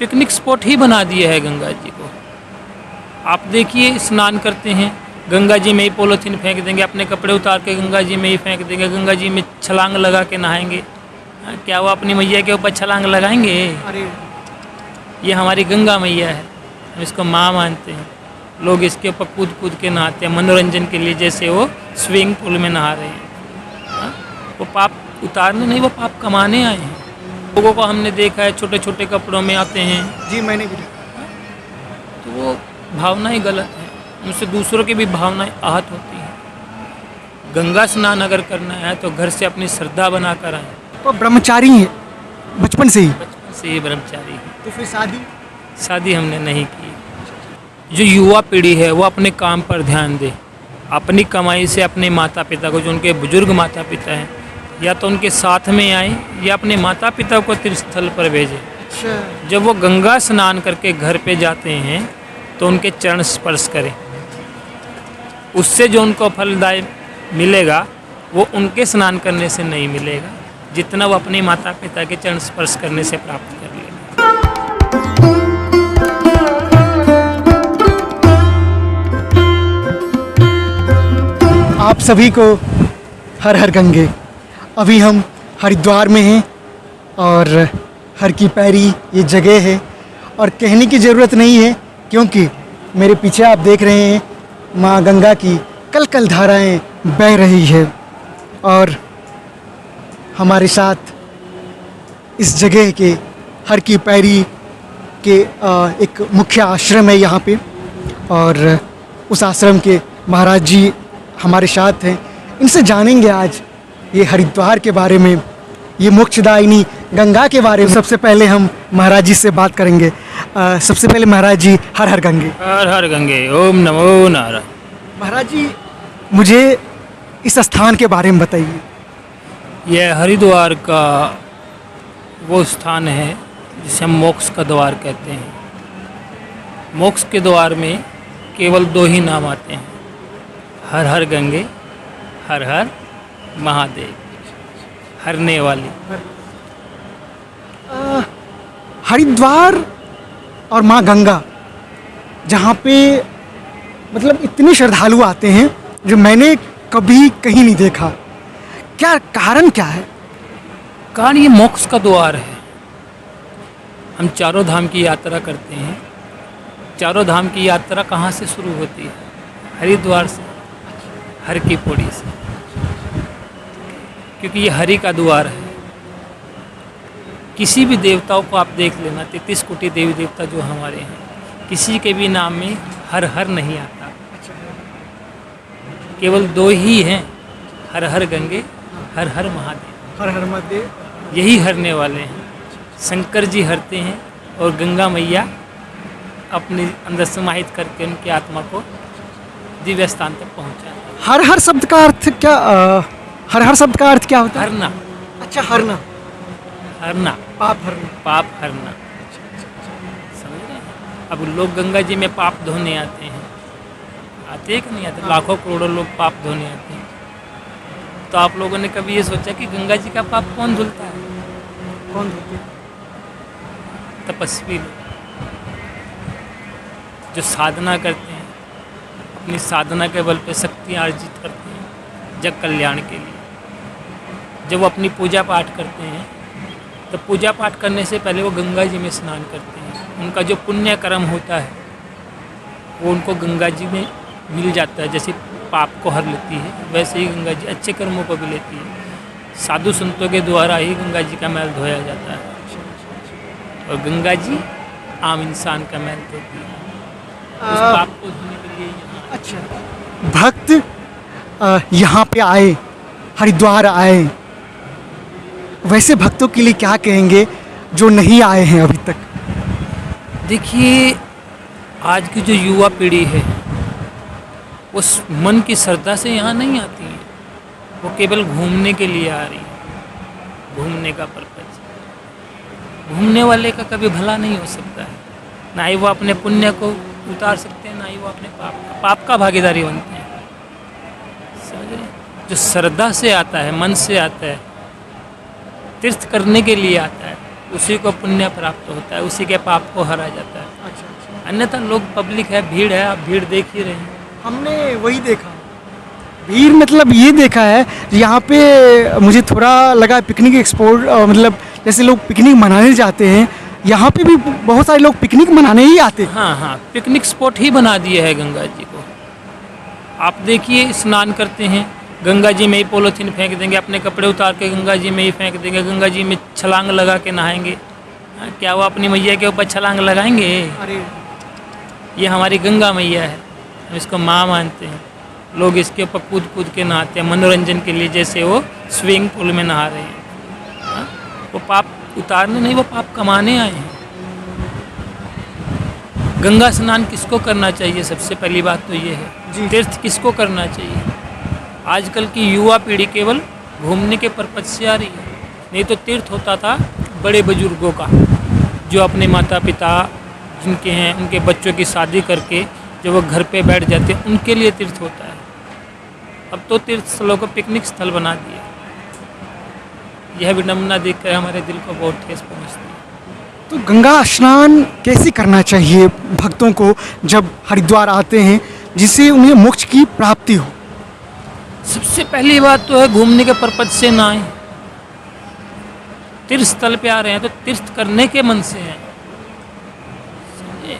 Picnic spot ही बना दिया है गंगा जी को। आप देखिए, स्नान करते हैं गंगा जी में ही पॉलीथीन फेंक देंगे, अपने कपड़े उतार के गंगा जी में ही फेंक देंगे, गंगा जी में छलांग लगा के नहाएंगे। हाँ, क्या वो अपनी मैया के ऊपर छलांग लगाएंगे? अरे ये हमारी गंगा मैया है, हम इसको माँ मानते हैं। लोग इसके ऊपर कूद कूद के नहाते हैं मनोरंजन के लिए, जैसे वो स्विमिंग पूल में नहा रहे हैं। हाँ, वो पाप उतारने नहीं, वो पाप कमाने आए हैं। लोगों को हमने देखा है छोटे छोटे कपड़ों में आते हैं, जी, मैंने भी देखा। तो वो भावनाएं गलत हैं, उनसे दूसरों की भी भावनाएं आहत होती हैं। गंगा स्नान अगर करना है तो घर से अपनी श्रद्धा बना कर आए। तो ब्रह्मचारी हैं बचपन से ही, बचपन से ही ब्रह्मचारी हैं। तो फिर शादी? शादी हमने नहीं की। जो युवा पीढ़ी है वो अपने काम पर ध्यान दे, अपनी कमाई से अपने माता पिता को, जो उनके बुजुर्ग माता पिता हैं, या तो उनके साथ में आए या अपने माता पिता को तीर्थस्थल पर भेजें। अच्छा, जब वो गंगा स्नान करके घर पे जाते हैं तो उनके चरण स्पर्श करें। उससे जो उनको फलदायी मिलेगा वो उनके स्नान करने से नहीं मिलेगा, जितना वो अपने माता पिता के चरण स्पर्श करने से प्राप्त कर लेगा। आप सभी को हर हर गंगे। अभी हम हरिद्वार में हैं और हर की पैरी ये जगह है और कहने की ज़रूरत नहीं है, क्योंकि मेरे पीछे आप देख रहे हैं माँ गंगा की कल कल धाराएं बह रही है और हमारे साथ इस जगह के हर की पैरी के एक मुख्य आश्रम है यहाँ पे, और उस आश्रम के महाराज जी हमारे साथ हैं। इनसे जानेंगे आज ये हरिद्वार के बारे में, ये मोक्षदायिनी गंगा के बारे में। सबसे पहले हम महाराज जी से बात करेंगे। सबसे पहले महाराज जी हर हर गंगे। हर हर गंगे, ओम नमो नारायण। महाराज जी, मुझे इस स्थान के बारे में बताइए। यह हरिद्वार का वो स्थान है जिसे हम मोक्ष का द्वार कहते हैं। मोक्ष के द्वार में केवल दो ही नाम आते हैं, हर हर गंगे, हर हर महादेव, हरने वाली। हरिद्वार और माँ गंगा, जहाँ पे मतलब इतने श्रद्धालु आते हैं जो मैंने कभी कहीं नहीं देखा, क्या कारण क्या है? कारण ये मोक्ष का द्वार है। हम चारों धाम की यात्रा करते हैं। चारों धाम की यात्रा कहाँ से शुरू होती है? हरिद्वार से, हर की पौड़ी से, क्योंकि ये हरि का द्वार है। किसी भी देवताओं को आप देख लेना, 33 कोटि देवी देवता जो हमारे हैं, किसी के भी नाम में हर हर नहीं आता। केवल दो ही हैं, हर हर गंगे, हर हर महादेव। हर हर महादेव, यही हरने वाले हैं। शंकर जी हरते हैं और गंगा मैया अपने अंदर समाहित करके उनकी आत्मा को दिव्य स्थान तक पहुँचाते हैं। हर हर शब्द का अर्थ क्या? हर हर शब्द का अर्थ क्या होता है? हरना, अच्छा, हरना, हरना, पाप हरना। पाप हरना। समझ रहे हैं? अब लोग गंगा जी में पाप धोने आते हैं, आते हैं कि नहीं आते? लाखों करोड़ों लोग पाप धोने आते हैं। तो आप लोगों ने कभी ये सोचा कि गंगा जी का पाप कौन धुलता है? कौन धोते हैं? तपस्वी लोग, जो साधना करते हैं, अपनी साधना के बल पे शक्तियाँ अर्जित करते हैं जग कल्याण के लिए। जब वो अपनी पूजा पाठ करते हैं तो पूजा पाठ करने से पहले वो गंगा जी में स्नान करते हैं। उनका जो पुण्य कर्म होता है वो उनको गंगा जी में मिल जाता है। जैसे पाप को हर लेती है, वैसे ही गंगा जी अच्छे कर्मों को भी लेती है। साधु संतों के द्वारा ही गंगा जी का मैल धोया जाता है, और गंगा जी आम इंसान का मैल धोती है। उस पाप को धोने के लिए यहाँ अच्छा, भक्त यहाँ पे आए, हरिद्वार आए, वैसे भक्तों के लिए क्या कहेंगे जो नहीं आए हैं अभी तक? देखिए, आज की जो युवा पीढ़ी है उस मन की श्रद्धा से यहाँ नहीं आती है। वो केवल घूमने के लिए आ रही है, घूमने का पर्पज। घूमने वाले का कभी भला नहीं हो सकता है, ना ही वो अपने पुण्य को उतार सकते हैं, ना ही वो अपने पाप का भागीदारी बनते हैं। समझ रहे हैं? जो श्रद्धा से आता है, मन से आता है, तीर्थ करने के लिए आता है, उसी को पुण्य प्राप्त होता है, उसी के पाप को हरा जाता है। अच्छा। अन्यथा लोग पब्लिक है, भीड़ है, आप भीड़ देख ही रहे हैं। हमने वही देखा, भीड़ मतलब ये देखा है यहाँ पे। मुझे थोड़ा लगा पिकनिक एक्सपोर्ट, मतलब जैसे लोग पिकनिक मनाने जाते हैं, यहाँ पे भी बहुत सारे लोग पिकनिक मनाने ही आते हैं। हाँ हाँ, पिकनिक स्पॉट ही बना दिए है गंगा जी को। आप देखिए, स्नान करते हैं गंगा जी में ही पॉलीथीन फेंक देंगे, अपने कपड़े उतार के गंगा जी में ही फेंक देंगे, गंगा जी में छलांग लगा के नहाएंगे। हाँ, क्या वो अपनी मैया के ऊपर छलांग लगाएंगे? अरे ये हमारी गंगा मैया है, हम इसको माँ मानते हैं। लोग इसके ऊपर कूद कूद के नहाते हैं मनोरंजन के लिए, जैसे वो स्विमिंग पूल में नहा रहे हैं। हाँ, वो पाप उतारने नहीं, वो पाप कमाने आए हैं। गंगा स्नान किसको करना चाहिए? सबसे पहली बात तो ये जी। है, तीर्थ किसको करना चाहिए? आजकल की युवा पीढ़ी केवल घूमने के पर्पज से आ रही है, नहीं तो तीर्थ होता था बड़े बुजुर्गों का, जो अपने माता पिता जिनके हैं उनके बच्चों की शादी करके जब वो घर पे बैठ जाते हैं, उनके लिए तीर्थ होता है। अब तो तीर्थ स्थलों को पिकनिक स्थल बना दिए। यह विडम्बना देखकर हमारे दिल को बहुत ठेस पहुँचती है। तो गंगा स्नान कैसे करना चाहिए भक्तों को जब हरिद्वार आते हैं, जिससे उन्हें मोक्ष की प्राप्ति हो? सबसे पहली बात तो है घूमने के पर्पज से ना आए। तीर्थ स्थल पे आ रहे हैं तो तीर्थ करने के मन से हैं। समझे?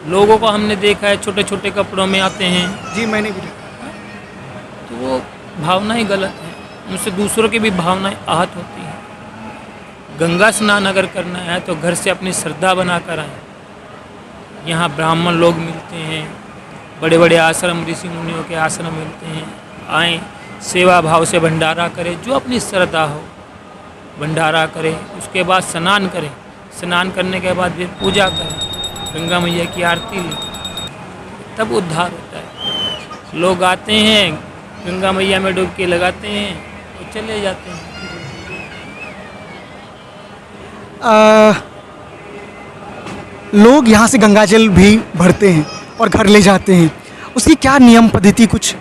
लोगों को हमने देखा है छोटे छोटे कपड़ों में आते हैं, जी, मैंने भी देखा। तो वो भावना ही गलत है, उनसे दूसरों की भी भावनाएं आहत होती हैं। गंगा स्नान अगर करना है तो घर से अपनी श्रद्धा बना कर आए। यहाँ ब्राह्मण लोग मिलते हैं, बड़े बड़े आश्रम, ऋषि मुनियों के आश्रम मिलते हैं। आएँ, सेवा भाव से भंडारा करें, जो अपनी श्रद्धा हो भंडारा करें। उसके बाद स्नान करें, स्नान करने के बाद फिर पूजा करें, गंगा मैया की आरती लें, तब उद्धार होता है। लोग आते हैं, गंगा मैया में डुबकी लगाते हैं और चले जाते हैं। लोग यहाँ से गंगाजल भी भरते हैं और घर ले जाते हैं, उसकी क्या नियम पद्धति कुछ?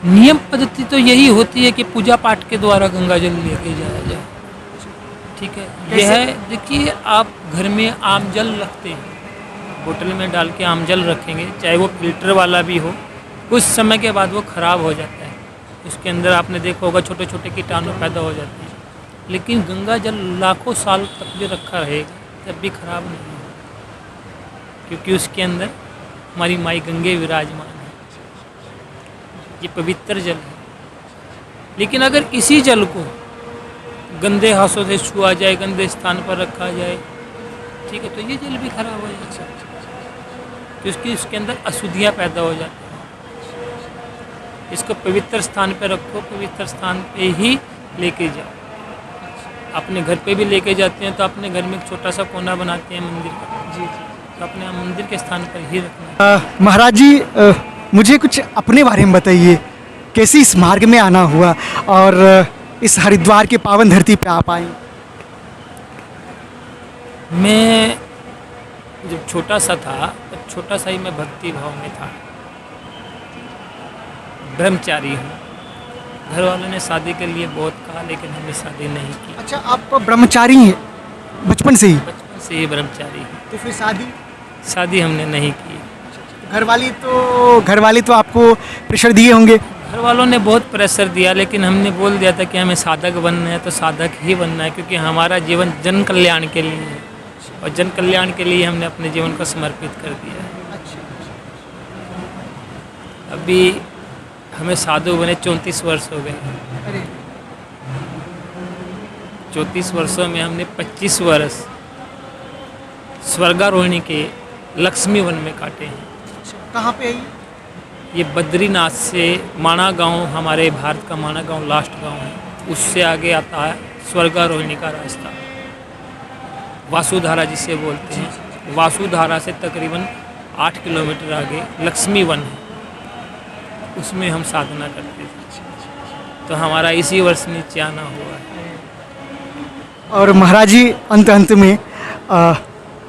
नियम पद्धति तो यही होती है कि पूजा पाठ के द्वारा गंगा जल लेके जाया जाए। ठीक है, यह है, देखिए आप घर में आम जल रखते हैं, बोतल में डाल के आम जल रखेंगे, चाहे वो फिल्टर वाला भी हो, कुछ समय के बाद वो ख़राब हो जाता है। उसके अंदर आपने देखा होगा छोटे छोटे कीटाणु पैदा हो जाते हैं। लेकिन गंगा जल लाखों साल तक भी रखा रहेगा, तब भी खराब नहीं होगा, क्योंकि उसके अंदर हमारी माई गंगे विराजमान है। ये पवित्र जल है। लेकिन अगर इसी जल को गंदे हाथों से छुआ जाए, गंदे स्थान पर रखा जाए, ठीक है, तो ये जल भी खराब हो जाता है, क्योंकि इसके अंदर अशुद्धियाँ पैदा हो जाती हैं। इसको पवित्र स्थान पर रखो, पवित्र स्थान पे ही लेके जाओ। अपने घर पे भी लेके जाते हैं तो अपने घर में एक छोटा सा कोना बनाते हैं मंदिर का, जी, तो अपने मंदिर के स्थान पर ही रखना है। महाराज जी, मुझे कुछ अपने बारे में बताइए, कैसे इस मार्ग में आना हुआ और इस हरिद्वार के पावन धरती पे आप आए? मैं जब छोटा सा था, तब छोटा सा ही मैं भक्ति भाव में था। ब्रह्मचारी हूँ। घर वालों ने शादी के लिए बहुत कहा, लेकिन हमने शादी नहीं की। अच्छा, आप ब्रह्मचारी हैं बचपन से ही? बचपन से ही ब्रह्मचारी हूँ। तो फिर शादी हमने नहीं की। घर वाले तो आपको प्रेशर दिए होंगे? घर वालों ने बहुत प्रेशर दिया, लेकिन हमने बोल दिया था कि हमें साधक बनना है तो साधक ही बनना है, क्योंकि हमारा जीवन जन कल्याण के लिए है और जन कल्याण के लिए हमने अपने जीवन को समर्पित कर दिया है। अभी हमें साधु बने 34 वर्ष हो गए। 34 वर्षों में हमने 25 वर्ष स्वर्गारोहिणी के लक्ष्मी वन में काटे हैं। कहाँ पे है ये? बद्रीनाथ से माणा गांव, हमारे भारत का माणा गांव लास्ट गांव है, उससे आगे आता है स्वर्गारोहिणी का रास्ता, वासुधारा जिसे बोलते हैं। वासुधारा से तकरीबन 8 किलोमीटर आगे लक्ष्मी वन है, उसमें हम साधना करते थे। तो हमारा इसी वर्ष नीचे आना हुआ है। और महाराज जी, अंत में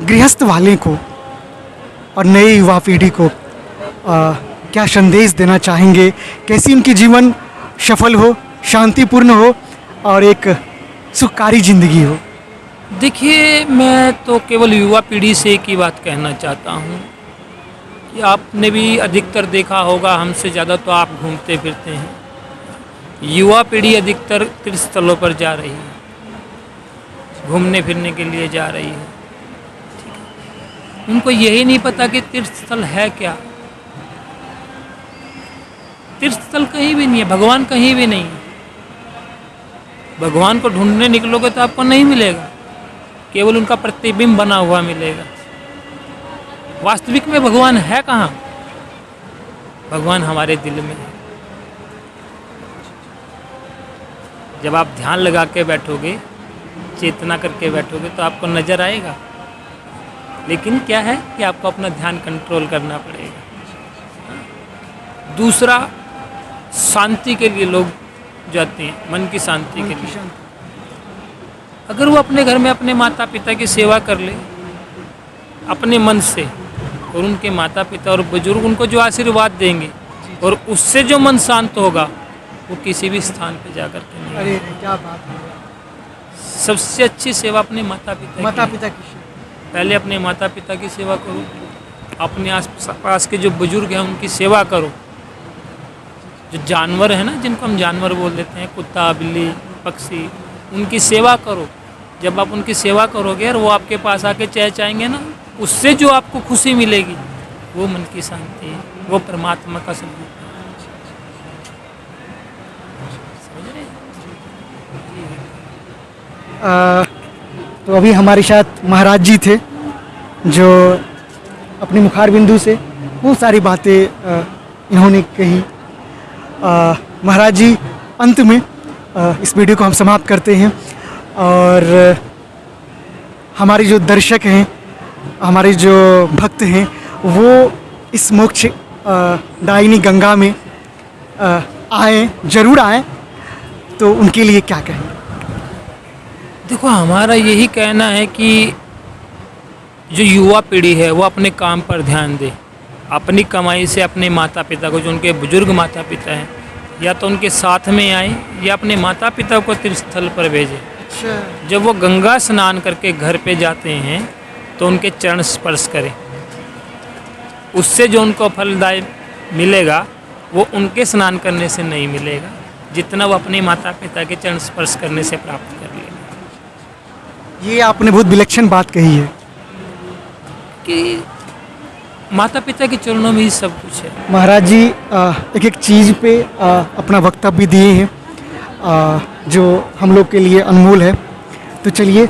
गृहस्थ वाले को और नई युवा पीढ़ी को क्या संदेश देना चाहेंगे? कैसी उनकी जीवन सफल हो, शांतिपूर्ण हो और एक सुखकारी जिंदगी हो? देखिए, मैं तो केवल युवा पीढ़ी से एक ही बात कहना चाहता हूँ कि आपने भी अधिकतर देखा होगा, हमसे ज़्यादा तो आप घूमते फिरते हैं। युवा पीढ़ी अधिकतर तीर्थ स्थलों पर जा रही है, घूमने फिरने के लिए जा रही है। उनको यही नहीं पता कि तीर्थ स्थल है क्या। तीर्थ स्थल कहीं भी नहीं है, भगवान कहीं भी नहीं है। भगवान को ढूंढने निकलोगे तो आपको नहीं मिलेगा, केवल उनका प्रतिबिंब बना हुआ मिलेगा। वास्तविक में भगवान है कहाँ? भगवान हमारे दिल में है। जब आप ध्यान लगा के बैठोगे, चेतना करके बैठोगे तो आपको नज़र आएगा। लेकिन क्या है कि आपको अपना ध्यान कंट्रोल करना पड़ेगा। दूसरा, शांति के लिए लोग जाते हैं, मन की शांति के लिए। अगर वो अपने घर में अपने माता पिता की सेवा कर ले अपने मन से, और उनके माता पिता और बुजुर्ग उनको जो आशीर्वाद देंगे, और उससे जो मन शांत होगा, वो किसी भी स्थान पे जाकर के नहीं। अरे क्या बात है। सबसे अच्छी सेवा अपने माता पिता की। पहले अपने माता पिता की सेवा करो, अपने आस पास के जो बुजुर्ग हैं उनकी सेवा करो। जो जानवर है ना, जिनको हम जानवर बोल देते हैं, कुत्ता बिल्ली पक्षी, उनकी सेवा करो। जब आप उनकी सेवा करोगे और वो आपके पास आके चहचहाएंगे ना, उससे जो आपको खुशी मिलेगी, वो मन की शांति है, वो परमात्मा का स्वरूप है। समझ रहे हैं? तो अभी हमारे साथ महाराज जी थे, जो अपने मुखार बिंदु से बहुत सारी बातें इन्होंने कही। महाराज जी, अंत में इस वीडियो को हम समाप्त करते हैं, और हमारे जो दर्शक हैं, हमारे जो भक्त हैं, वो इस मोक्ष दायिनी गंगा में आए, जरूर आए, तो उनके लिए क्या कहें? देखो, हमारा यही कहना है कि जो युवा पीढ़ी है वो अपने काम पर ध्यान दे। अपनी कमाई से अपने माता पिता को, जो उनके बुजुर्ग माता पिता हैं, या तो उनके साथ में आए या अपने माता पिता को तीर्थ स्थल पर भेजें। जब वो गंगा स्नान करके घर पे जाते हैं तो उनके चरण स्पर्श करें। उससे जो उनको फलदायी मिलेगा वो उनके स्नान करने से नहीं मिलेगा, जितना वो अपने माता पिता के चरण स्पर्श करने से प्राप्त कर लेगा। ये आपने बहुत विलक्षण बात कही है कि माता पिता के चरणों में ही सब कुछ है। महाराज जी एक एक चीज़ पे अपना वक्तव्य दिए हैं, जो हम लोग के लिए अनमोल है। तो चलिए,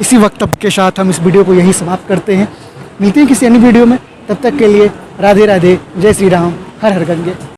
इसी वक्तव्य के साथ हम इस वीडियो को यहीं समाप्त करते हैं। मिलते हैं किसी अन्य वीडियो में, तब तक के लिए राधे राधे, जय श्री राम, हर हर गंगे।